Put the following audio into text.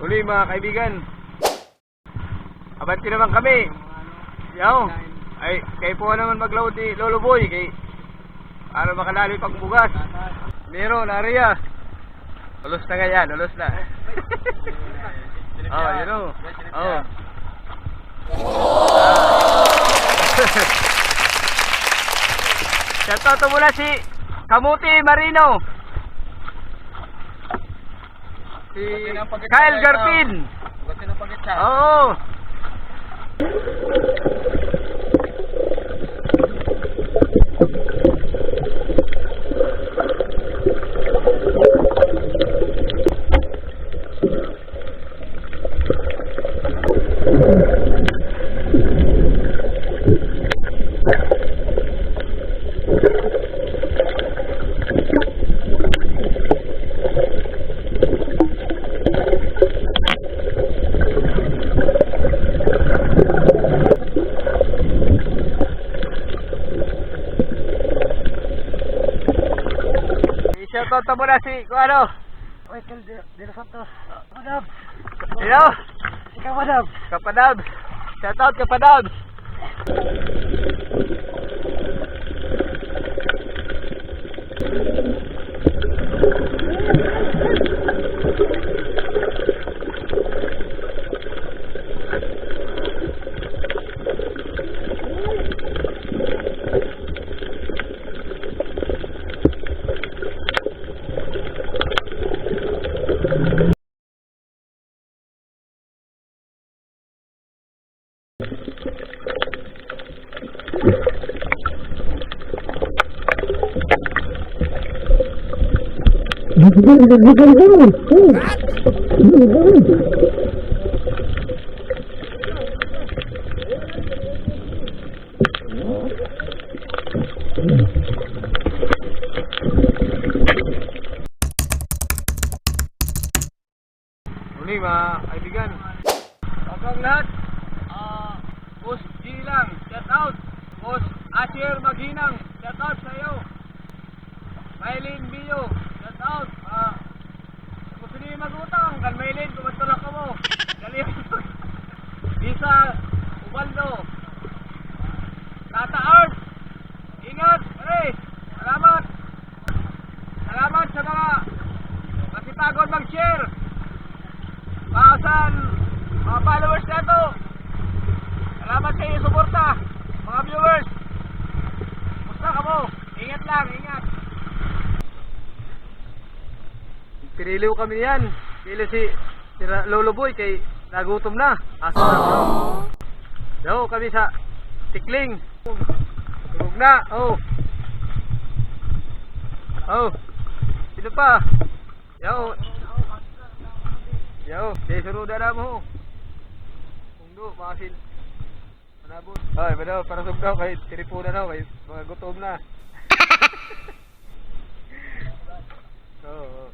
Uli mga kaibigan. Abante naman kami. Yaw. Ay, kayo po naman mag-load ni Lolo Boy. Kay, ano makalali pang bugas. Nero, nariya. Ulos na ganyan, ulos na. Oh, you know. Oh. Shoutout muna si Kamuti Marino. Si Kyle Garpin. Oo. Shoutout mo na si, ano? Michael De Los Santos. Kapadab. Sino? Si Kapadab. Kapadab. Shoutout Kapadab. Uli mga kaibigan. Hanggang lahat. Boss G lang, shout out. Boss Asher Maghinang, shout out sa iyo. Maylin Bio, shout out. Gusto niyo magutang, kan Maylin, kumatulak ka mo. Galing. Bisa Ubaldo. Tata Art. Ingat, pare. Salamat. Salamat sa mga masipagod mag-share. Maasan mga followers na to. Salamat sa iyo suporta, mga viewers. Musta ka mo? Ingat lang, ingat. Piniliw kami yan. Pili si Lolo Boy kay nagutom na. Aso na bro. Daw kami sa tikling. Tulog na. Oh. Oh. Sino pa? Yaw. Yaw. Kaya suruda na mo. Kungdo, makasin. Manabot. Ay, badaw, parasog daw kay tiripunan daw kay mga gutom na. Oo.